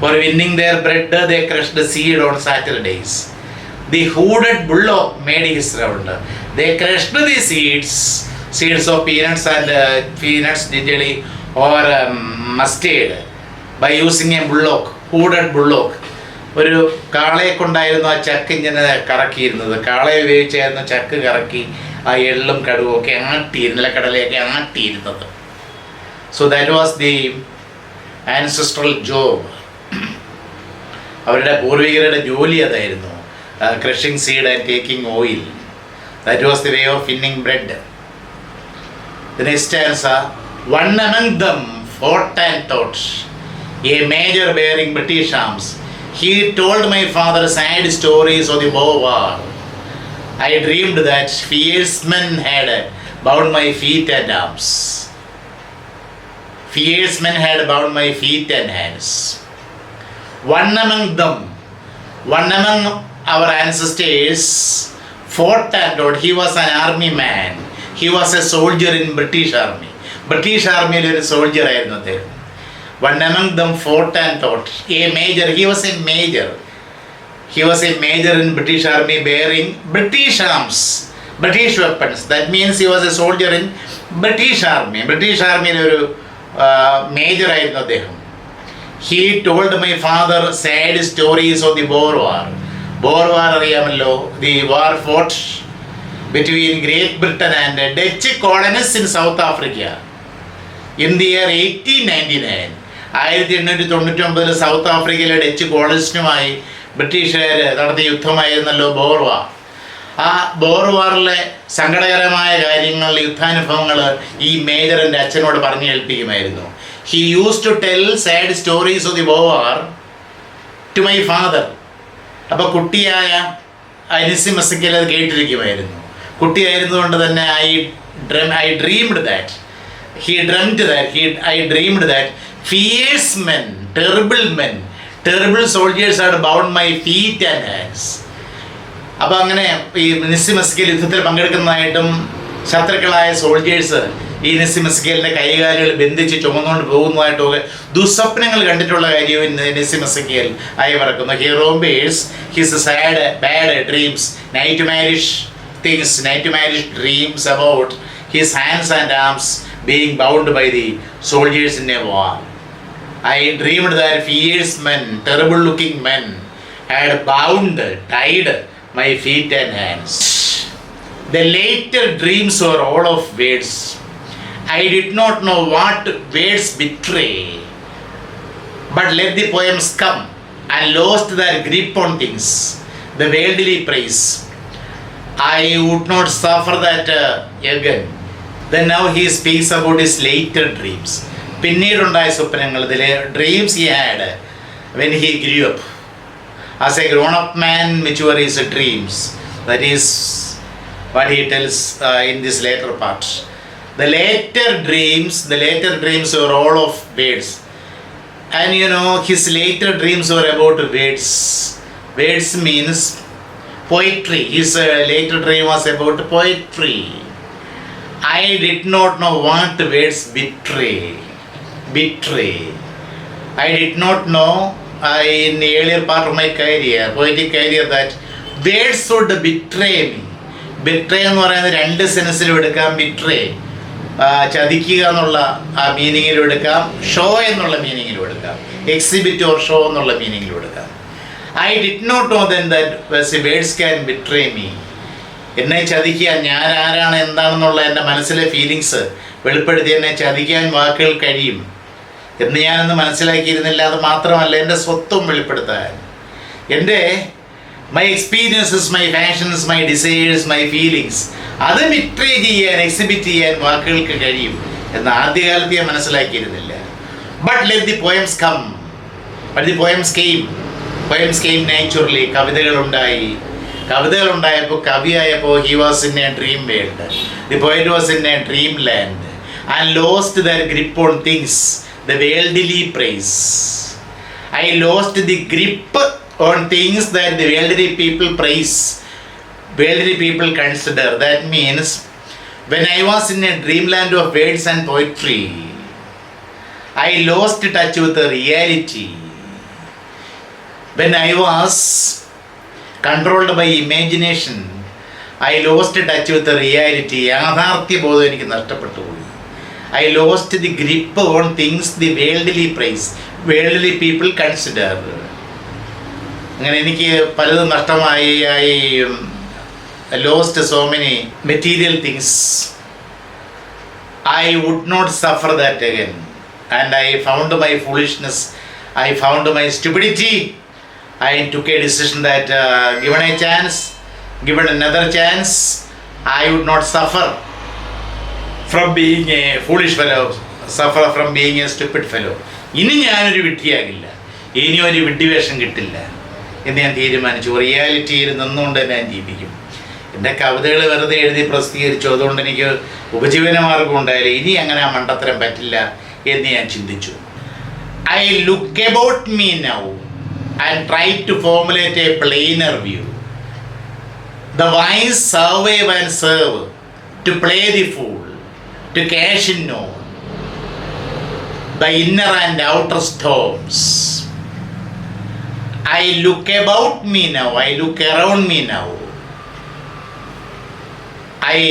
for winning their bread. They crushed seed on Saturdays. The hooded bullock made his round. They crushed the seeds of peanuts and peanuts digitally or mustard by using a bullock, hooded bullock. ഒരു കാളയെ കൊണ്ടായിരുന്നു ആ ചക്ക് ഇങ്ങനെ കറക്കിയിരുന്നത്. കാളയെ ഉപയോഗിച്ചായിരുന്നു ചക്ക് കറക്കി ആ എള്ളും കടുവും ഒക്കെ നിലക്കടലയൊക്കെ ആട്ടിയിരുന്നത്. So that was the ancestral job. അവരുടെ പൂർവികരുടെ ജോലി അതായിരുന്നു. Crushing seed and taking oil. That was the way of winning bread. The next stanza. One among them fought and taught, a major bearing British arms. He told my father sad stories of the Boer War. I dreamed that fierce men had bound my feet and arms. Fierce men had bound my feet and hands. One among them, one among our ancestors fought and taught. He was an army man. He was a soldier in British army. British army ഒരു soldier ആയിരുന്നു അദ്ദേഹം. One among them fought and taught. A major. He was a major. He was a major in British army bearing British arms, British weapons. That means he was a soldier in British army. British army ഒരു major ആയിരുന്നു അദ്ദേഹം. He told my father sad stories of the Boer War. Boer War അറിയാമല്ലോ. The war fought between Great Britain and Dutch colonies in South Africa in the year 1899. 1899 south ആഫ്രിക്കയിലെ Dutch കോളനിസ്റ്റുമായി ബ്രിട്ടീഷുകാർ നടത്തിയ യുദ്ധമായിരുന്നല്ലോ bore വാർ. ആ bore വാറിലെ സങ്കടകരമായ കാര്യങ്ങൾ, യുദ്ധാനുഭവങ്ങൾ ഈ മേജറിൻ്റെ അച്ഛനോട് പറഞ്ഞു കേൾപ്പിക്കുമായിരുന്നു. He used to tell sad stories of the war to my father. അപ്പോൾ കുട്ടിയായ നിസ്സിം എസെക്കിയേൽ അത് കേട്ടിരിക്കുമായിരുന്നു. കുട്ടിയായിരുന്നുകൊണ്ട് തന്നെ I dreamed that. I dreamed that fierce men, terrible soldiers had bound my feet and hands. അപ്പോൾ അങ്ങനെ ഈ നിസ്സിം എസെക്കിയേൽ യുദ്ധത്തിൽ പങ്കെടുക്കുന്നതായിട്ടും ശത്രുക്കളായ സോൾജേഴ്സ് ഈ നിസ്സിം എസെക്കിയേലിൻ്റെ കൈകാലുകൾ ബന്ധിച്ച് ചുമന്നുകൊണ്ട് പോകുന്നതായിട്ടൊക്കെ ദുസ്വപ്നങ്ങൾ കണ്ടിട്ടുള്ള കാര്യവും നിസ്സിം Ezekiel അയവിറക്കുന്നു. He remembers his bad dreams, nightmarish dreams about his hands and arms being bound by the soldiers in a war. I dreamed that fierce men, terrible looking men had tied my feet and hands. The later dreams were all of words. I did not know what words betray, but let the poems come and lost their grip on things, the worldly praise. I would not suffer that again. Then now he speaks about his later dreams. പിന്നീടുണ്ടായ സ്വപ്നങ്ങൾ, ഇതിലെ dreams he had when he grew up. As a grown-up man, mature his dreams. That is what he tells in this later part. The later dreams were all of words. And his later dreams were about words. Words means poetry. His later dream was about poetry. I did not know what words betray. I did not know in the earlier part of my poetic career, that words would betray me. Betray എന്ന് പറയുന്നത് രണ്ട് സെൻസിലും എടുക്കാം. betray ചതിക്കുക എന്നുള്ള ആ മീനിങ്ങിലും എടുക്കാം, show എന്നുള്ള മീനിങ്ങിലും എടുക്കാം, exhibit or show എന്നുള്ള മീനിങ്ങിലും എടുക്കാം. I did not know then that words can betray me. എന്നെ ചതിക്കാൻ, ഞാൻ ആരാണ് എന്താണെന്നുള്ള എൻ്റെ മനസ്സിലെ ഫീലിങ്സ് വെളിപ്പെടുത്തി എന്നെ ചതിക്കാൻ വാക്കുകൾ കഴിയും എന്ന് ഞാനൊന്ന് മനസ്സിലാക്കിയിരുന്നില്ല. അത് മാത്രമല്ല, എൻ്റെ സ്വത്വം വെളിപ്പെടുത്താൻ, എൻ്റെ my experiences, my passions, my desires, my feelings, അത് ബിട്രേ ചെയ്യാൻ, എക്സിബിറ്റ് ചെയ്യാൻ വാക്കുകൾക്ക് കഴിയും എന്ന് ആദ്യകാലത്ത് ഞാൻ മനസ്സിലാക്കിയിരുന്നില്ല. But let the poems come. But the poems came naturally. കവിതകളുണ്ടായപ്പോൾ, കവിയായപ്പോൾ he was in a dream world. The poet was in a dreamland and lost their grip on things, the worldly praise. I lost the grip on things that the worldly people praise, worldly people consider. That means when I was in a dreamland of words and poetry, I lost touch with the reality. When I was controlled by imagination, I lost touch with the reality. യാഥാർത്ഥ്യ ബോധം എനിക്ക് നഷ്ടപ്പെട്ടു പോയി. I lost the grip on things the worldly praise, worldly people consider. അങ്ങനെ എനിക്ക് പലതും നഷ്ടമായി. I lost so many material things. I would not suffer that again. And I found my foolishness. I found my stupidity. I took a decision that given another chance, I would not suffer from being a foolish fellow, suffer from being a stupid fellow. ഇനി ഞാനൊരു വിഡ്ഢിയാകില്ല, ഇനി ഒരു വിഡ്ഢിവേഷം കിട്ടില്ല എന്ന് ഞാൻ തീരുമാനിച്ചു. റിയാലിറ്റിയിൽ നിന്നുകൊണ്ട് തന്നെ ഞാൻ ജീവിക്കും. എൻ്റെ കവിതകൾ വെറുതെ എഴുതി പ്രസിദ്ധീകരിച്ചു, അതുകൊണ്ട് എനിക്ക് ഉപജീവനമാർഗം ഉണ്ടായില്ല. ഇനി അങ്ങനെ ആ മണ്ടത്തരം പറ്റില്ല എന്ന് ഞാൻ ചിന്തിച്ചു. I look about me now and try to formulate a plainer view. The wise survive and serve, to play the fool, to cash in on the inner and outer storms. I look about me now, I look around me now. I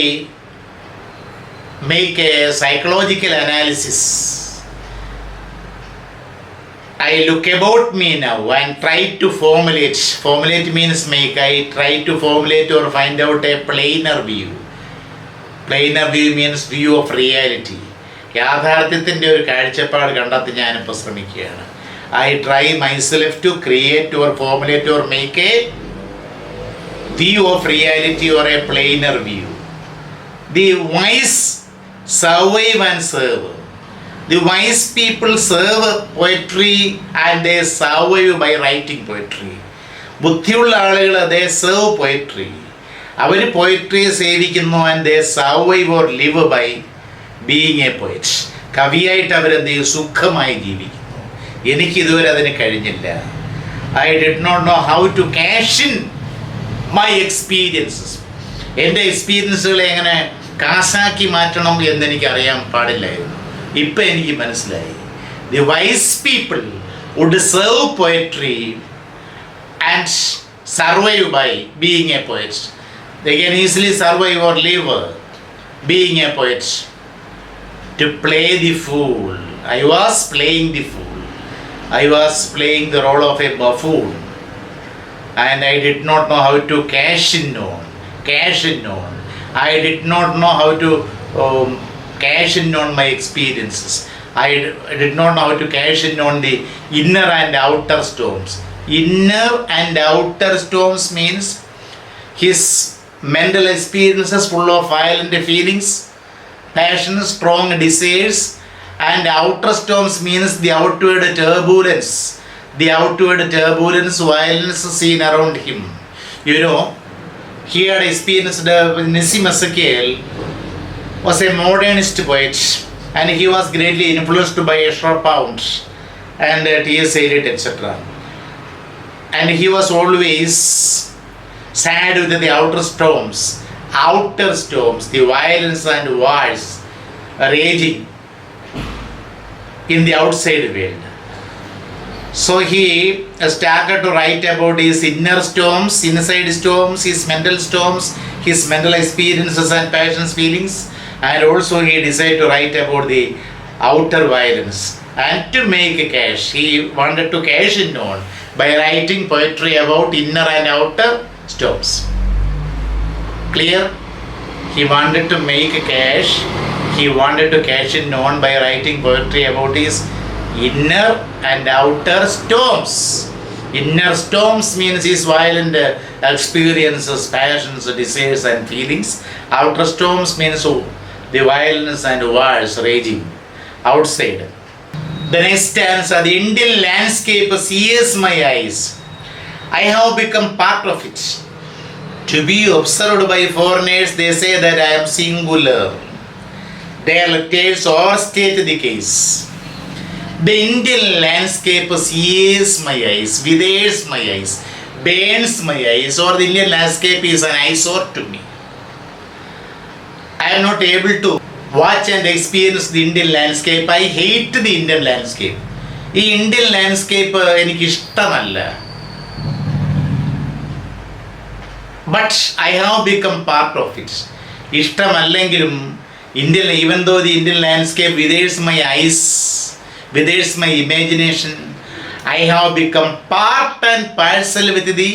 make a psychological analysis. I look about me now and try to formulate. Formulate means make. I try to formulate or find out a plainer view. Plainer view means view of reality. യാഥാർത്ഥ്യത്തിൻ്റെ ഒരു കാഴ്ചപ്പാട് കണ്ടെത്തി ഞാനിപ്പോൾ ശ്രമിക്കുകയാണ്. I try myself to create or formulate or make a view of reality or a plainer view. The wise survive and serve. The wise people serve poetry and they survive by writing poetry. ബുദ്ധിയുള്ള ആളുകൾ they serve poetry അവർ പോയിട്രിയെ സേവിക്കുന്നു and they survive or live by being a poet. കവിയായിട്ട് അവരെന്ത് ചെയ്യും? സുഖമായി ജീവിക്കുന്നു. എനിക്കിതുവരെ അതിന് കഴിഞ്ഞില്ല. I did not know how to cash in my experiences. എൻ്റെ എക്സ്പീരിയൻസുകളെ എങ്ങനെ കാശാക്കി മാറ്റണം എന്നെനിക്ക് അറിയാൻ പാടില്ലായിരുന്നു. ഇപ്പം എനിക്ക് മനസ്സിലായി. The wise people would serve poetry and survive by being a poet. They can easily survive or live being a poet. To play the fool. I was playing the fool. I was playing the role of a buffoon. And I did not know how to cash in on. I did not know how to cash in on my experiences. I did not know how to cash in on the inner and outer storms. Inner and outer storms means his mental experiences full of violent feelings, passion, strong desires, and outer storms means the outward turbulence, violence seen around him. You know, he had experienced Nissim Ezekiel was a modernist poet, and he was greatly influenced by Repelled and T.S. Eliot, etc. And he was always sad with the outer storms, the violence and wars raging in the outside world. So he started to write about his inner storms, inside storms, his mental storms, his mental experiences and passions, feelings, and also he decided to write about the outer violence. And to make cash, he wanted to cash in on by writing poetry about inner and outer storms. Clear? He wanted to make cash. He wanted to cash in on by writing poetry about his inner and outer storms. Inner storms means his violent experiences, passions, desires and feelings. Outer storms means the violence and wars raging outside. The next stanza, the Indian landscape sears my eyes. I have become part of it. To be observed by foreigners, they say that I am singular. Their letters overstate the case. The Indian landscape sears my eyes, withers my eyes, burns my eyes, or the Indian landscape is an eyesore to me. I am not able to watch and experience the Indian landscape. I hate the Indian landscape. ഈ Indian landscape എനിക്കിഷ്ടമല്ല. But I have become part of it. ഇഷ്ടമല്ലെങ്കിലും Indian, even though the Indian landscape withers my eyes, withers my imagination, I have become part and parcel with the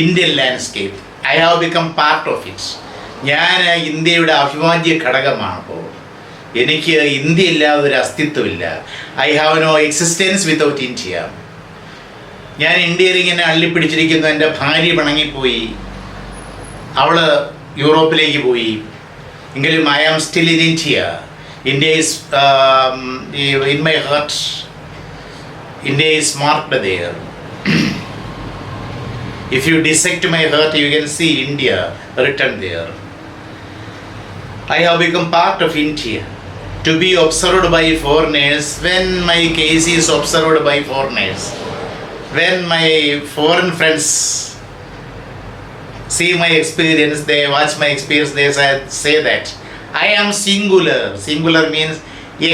Indian landscape. I have become part of it. ഞാൻ ഇന്ത്യയുടെ അവിഭാജ്യ ഘടകമാണ്. അപ്പോൾ എനിക്ക് India ഇല്ലാതെ ഒരു അസ്തിത്വമില്ല. I have no existence without India. ഞാൻ ഇന്ത്യയിൽ ഇങ്ങനെ അള്ളിപ്പിടിച്ചിരിക്കുന്നു. എൻ്റെ ഭാര്യ പിണങ്ങിപ്പോയി, അവൾ യൂറോപ്പിലേക്ക് പോയി. എങ്കിലും I am still in India. India is in my heart. India is marked there. If you dissect my heart, you can see India written there. I have become part of India. To be observed by foreigners, when my case is observed by foreigners, when my foreign friends see my experience, they watch my experience, they say that I am singular. Singular means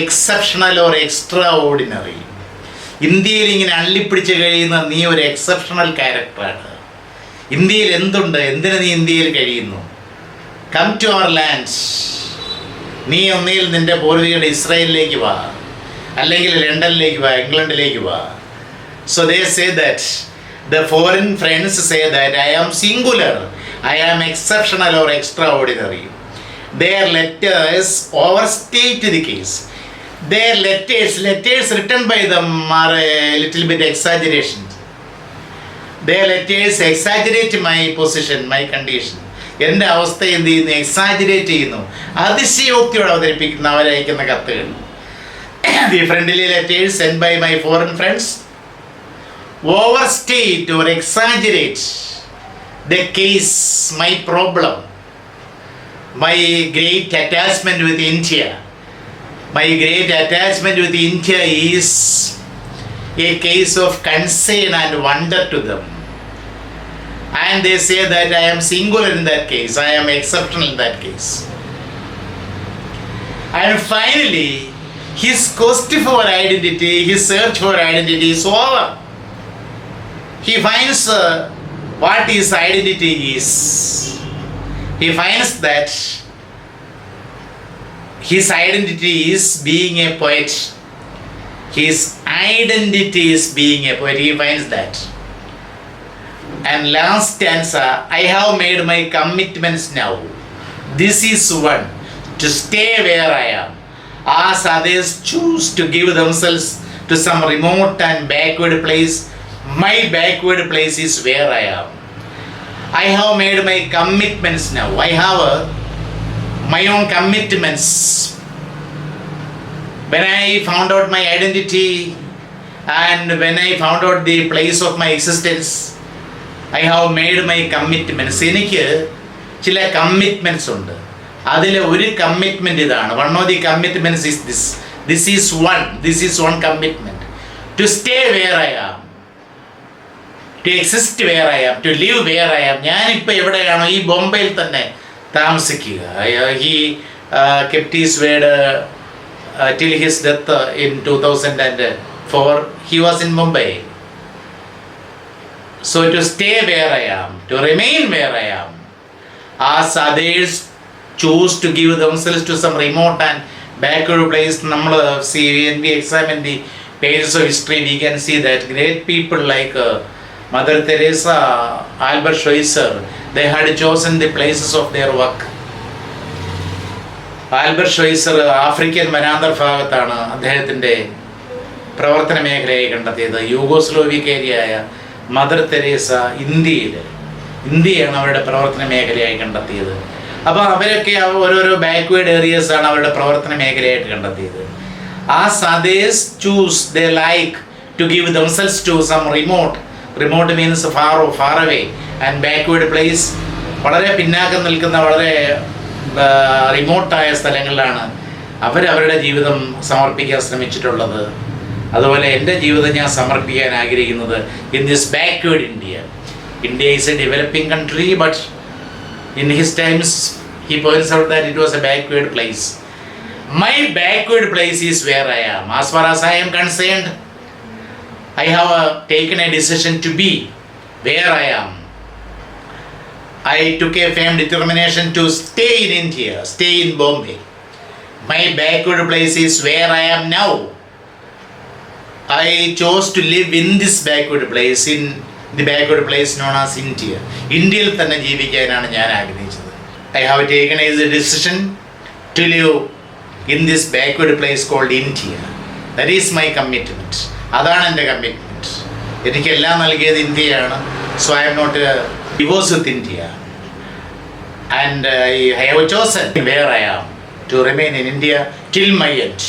exceptional or extraordinary. ഇന്ത്യയിൽ ഇങ്ങനെ അള്ളിപ്പിടിച്ച് കഴിയുന്ന നീ ഒരു exceptional ക്യാരക്ടറാണ്. ഇന്ത്യയിൽ എന്തുണ്ട്? എന്തിനു നീ ഇന്ത്യയിൽ കഴിയുന്നു? Come to our land. നീ ഒന്നിൽ നിൻ്റെ പൂർവികരുടെ ഇസ്രായേലിലേക്ക് വാ, അല്ലെങ്കിൽ ലണ്ടനിലേക്ക് വാ, ഇംഗ്ലണ്ടിലേക്ക് വാ. So they say that the foreign friends say that I am singular, I am exceptional or extraordinary. Their letters overstate the case. Their letters written by them are a little bit exaggeration. Their letters exaggerate my position, my condition. എൻ്റെ അവസ്ഥ എന്ത് ചെയ്യുന്നു? Exaggerate ചെയ്യുന്നു, അതിശയോക്തിയോടെ അവതരിപ്പിക്കുന്ന അവരയക്കുന്ന കത്തുകൾ. The friendly letters sent by my foreign friends overstate or exaggerate the case, my problem, my great attachment with India. My great attachment with India is a case of concern and wonder to them. And they say that I am singular in that case, I am exceptional in that case. And finally, his quest for identity, his search for identity is over. He finds what his identity is. He finds that his identity is being a poet. His identity is being a poet. He finds that. And last stanza, I have made my commitments now. This is one, to stay where I am, as others choose to give themselves to some remote and backward place. My backward place is where I am. I have made my commitments now. I have my own commitments. When I found out my identity and when I found out the place of my existence, I have made my commitments. എനിക്ക് ചില commitments ഉണ്ട്. അതിൽ ഒരു commitment ഇതാണ്. One of the commitments is this. This is one commitment. To stay where I am, to exist where I am, to live where I am. ഞാനിപ്പോൾ എവിടെയാണോ ഈ ബോംബെയിൽ തന്നെ താമസിക്കുക. He kept his word till his death in 2004. He was in Mumbai. So to stay where I am, to remain where I am, as others choose to give themselves to some remote and backward place. നമ്മൾ see, when we examine the pages of history, we can see that great people like Mother Teresa, Albert Schweitzer, they had chosen the places of their work. Albert ഷ്വൈസർ African വനാന്തർ ഭാഗത്താണ് അദ്ദേഹത്തിൻ്റെ പ്രവർത്തന മേഖലയായി കണ്ടെത്തിയത്. യൂഗോസ്ലോവിക്കേരിയയായ mother Teresa ഇന്ത്യയാണ് അവരുടെ പ്രവർത്തന മേഖലയായി കണ്ടെത്തിയത്. അപ്പോൾ അവരൊക്കെ ഓരോരോ ബാക്ക്വേർഡ് ഏരിയസാണ് അവരുടെ പ്രവർത്തന മേഖലയായിട്ട് കണ്ടെത്തിയത്. As others choose, they like to give themselves to some remote means far away, and backward place, വളരെ പിന്നാക്കം നിൽക്കുന്ന വളരെ റിമോട്ടായ സ്ഥലങ്ങളിലാണ് അവരവരുടെ ജീവിതം സമർപ്പിക്കാൻ ശ്രമിച്ചിട്ടുള്ളത്. അതുപോലെ എൻ്റെ ജീവിതം ഞാൻ സമർപ്പിക്കാൻ ആഗ്രഹിക്കുന്നത് in this backward India. India is A developing country, but in his times he points out that it was a backward place. My backward place is where I am. As far as I am concerned, I have taken a decision to be where I am. I took a firm determination to stay in India, stay in Bombay. My backward place is where I am now. I chose to live in this backward place, in the backward place known as India. ഇന്ത്യയിൽ തന്നെ ജീവിക്കാനാണ് ഞാൻ ആഗ്രഹിച്ചത്. I have taken a decision to live in this backward place called India. That is my commitment. അതാണ് എൻ്റെ commitment. എനിക്കെല്ലാം നൽകിയത് ഇന്ത്യയാണ്. So I am not divorced with India. And I have chosen where I am, to remain in India till my end.